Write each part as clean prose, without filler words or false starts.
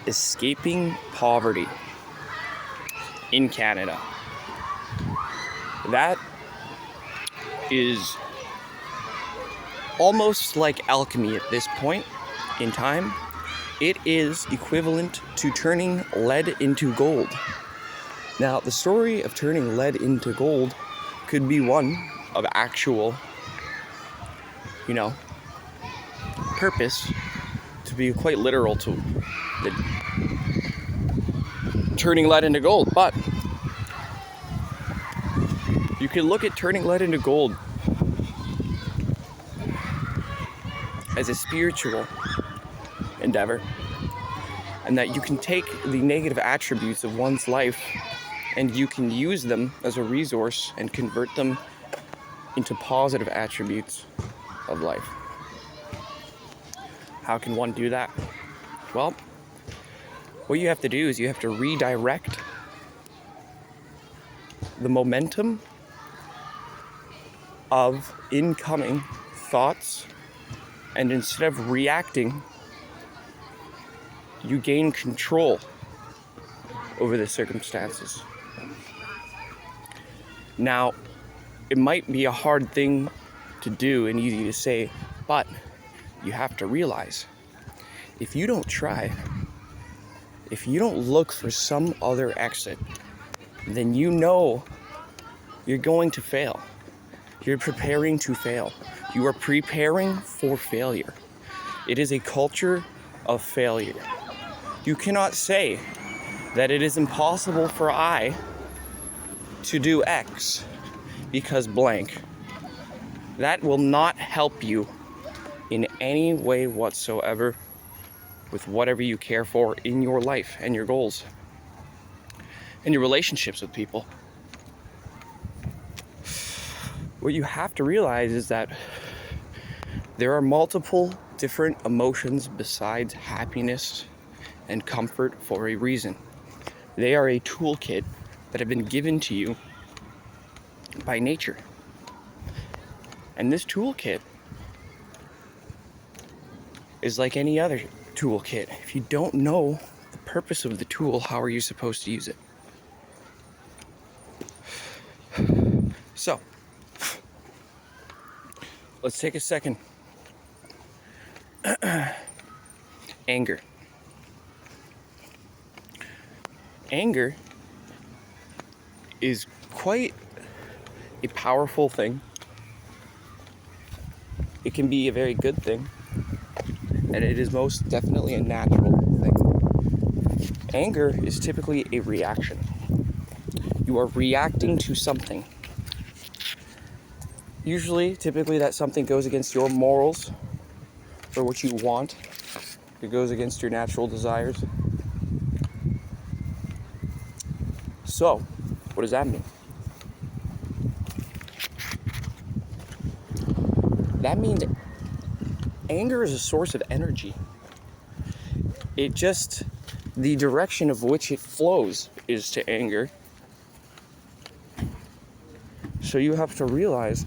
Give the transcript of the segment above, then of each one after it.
escaping poverty in Canada. That is almost like alchemy at this point in time. It is equivalent to turning lead into gold. Now, the story of turning lead into gold could be one of actual, purpose, to be quite literal to the turning lead into gold. But you can look at turning lead into gold as a spiritual endeavor, and that you can take the negative attributes of one's life and you can use them as a resource and convert them into positive attributes of life. How can one do that? Well, what you have to do is you have to redirect the momentum of incoming thoughts, and instead of reacting, you gain control over the circumstances. Now, it might be a hard thing to do and easy to say, but you have to realize, if you don't try, if you don't look for some other exit, then you're going to fail. You're preparing to fail. You are preparing for failure. It is a culture of failure. You cannot say that it is impossible for I to do X because blank. That will not help you in any way whatsoever with whatever you care for in your life and your goals and your relationships with people. What you have to realize is that there are multiple different emotions besides happiness and comfort for a reason. They are a toolkit that have been given to you by nature. And this toolkit is like any other toolkit. If you don't know the purpose of the tool, how are you supposed to use it? So, let's take a second. Anger. Anger is quite a powerful thing. It can be a very good thing, and it is most definitely a natural thing. Anger is typically a reaction. You are reacting to something. Typically that something goes against your morals or what you want. It goes against your natural desires. So, what does that mean? That means anger is a source of energy. The direction of which it flows is to anger. So you have to realize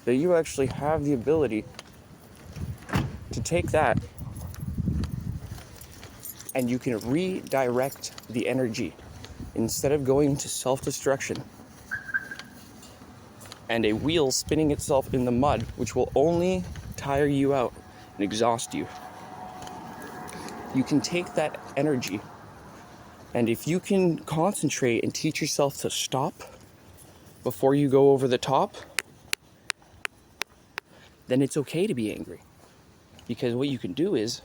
that you actually have the ability to take that and you can redirect the energy instead of going to self-destruction and a wheel spinning itself in the mud, which will only tire you out and exhaust you. You can take that energy, and if you can concentrate and teach yourself to stop before you go over the top, then it's okay to be angry. Because what you can do is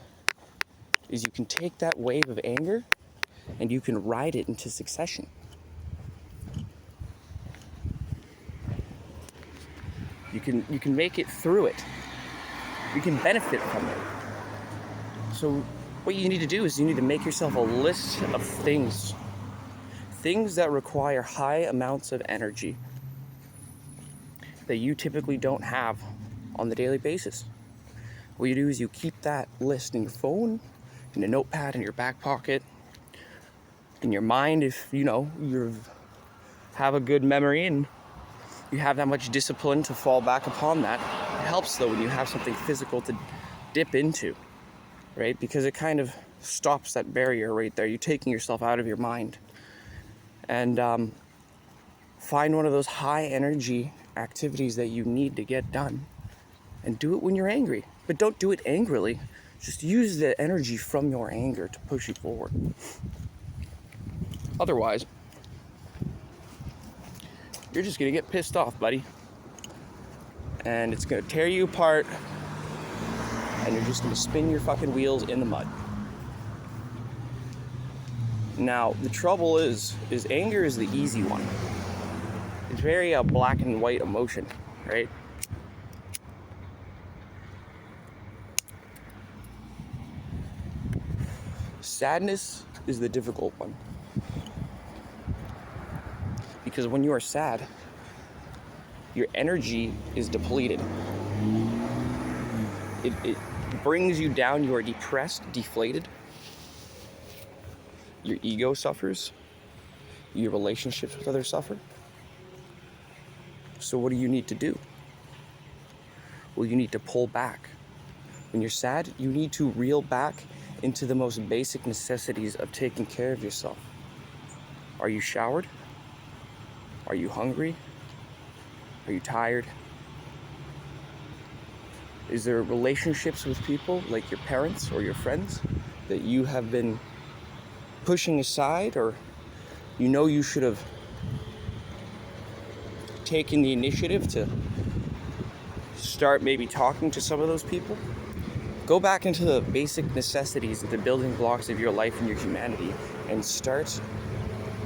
you can take that wave of anger and you can ride it into succession. You can make it through it. You can benefit from it. So what you need to do is you need to make yourself a list of things that require high amounts of energy that you typically don't have on the daily basis. What you do is you keep that list in your phone, in a notepad, in your back pocket, in your mind. If you have a good memory and you have that much discipline to fall back upon that. It helps though when you have something physical to dip into. right? Because it kind of stops that barrier right there. You're taking yourself out of your mind. And find one of those high energy activities that you need to get done and do it when you're angry. But don't do it angrily. Just use the energy from your anger to push you forward. Otherwise, you're just gonna get pissed off, buddy. And it's gonna tear you apart, and you're just gonna spin your fucking wheels in the mud. Now, the trouble is anger is the easy one. It's very black and white emotion, right? Sadness is the difficult one. Because when you are sad, your energy is depleted. It brings you down. You are depressed, deflated. Your ego suffers. Your relationships with others suffer. So what do you need to do? Well, you need to pull back. When you're sad, you need to reel back into the most basic necessities of taking care of yourself. Are you showered? Are you hungry? Are you tired? Is there relationships with people like your parents or your friends that you have been pushing aside, or you know you should have taken the initiative to start maybe talking to some of those people? Go back into the basic necessities of the building blocks of your life and your humanity and start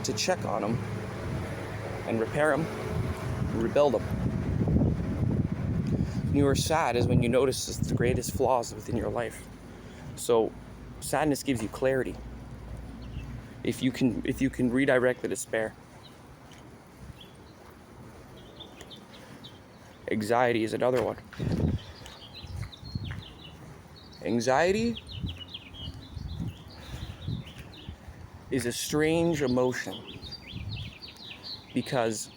to check on them and repair them, and rebuild them. When you are sad is when you notice the greatest flaws within your life. So sadness gives you clarity. If you can redirect the despair. Anxiety is another one. Anxiety is a strange emotion because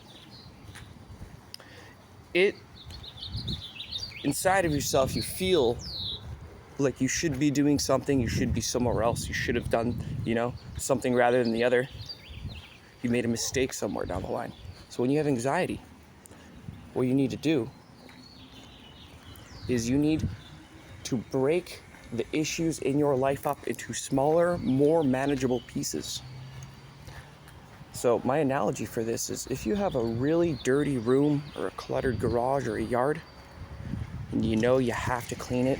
inside of yourself you feel like you should be doing something, you should be somewhere else, you should have done, something rather than the other. You made a mistake somewhere down the line. So when you have anxiety, what you need to do is you need to break the issues in your life up into smaller, more manageable pieces. So my analogy for this is if you have a really dirty room or a cluttered garage or a yard, and you know you have to clean it,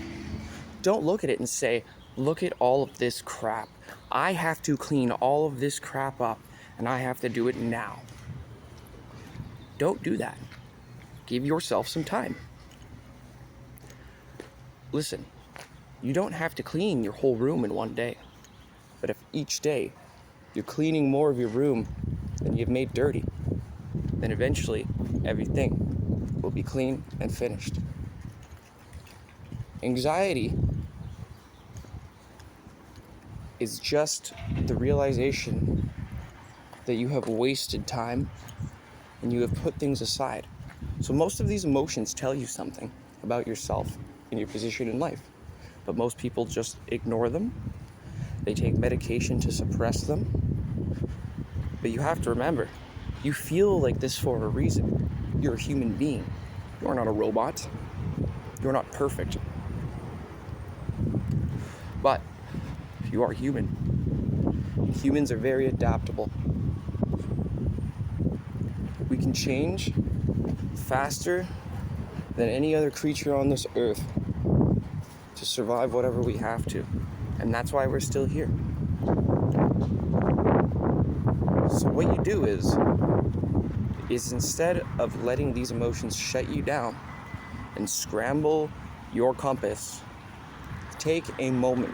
don't look at it and say, look at all of this crap. I have to clean all of this crap up and I have to do it now. Don't do that. Give yourself some time. Listen, you don't have to clean your whole room in one day. But if each day you're cleaning more of your room than you've made dirty, then eventually everything will be clean and finished. Anxiety is just the realization that you have wasted time and you have put things aside. So most of these emotions tell you something about yourself and your position in life. But most people just ignore them. They take medication to suppress them. But you have to remember, you feel like this for a reason. You're a human being. You're not a robot. You're not perfect. But you are human. Humans are very adaptable. We can change faster than any other creature on this earth to survive whatever we have to. And that's why we're still here. So what you do is instead of letting these emotions shut you down and scramble your compass, take a moment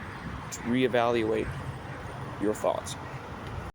to reevaluate your thoughts.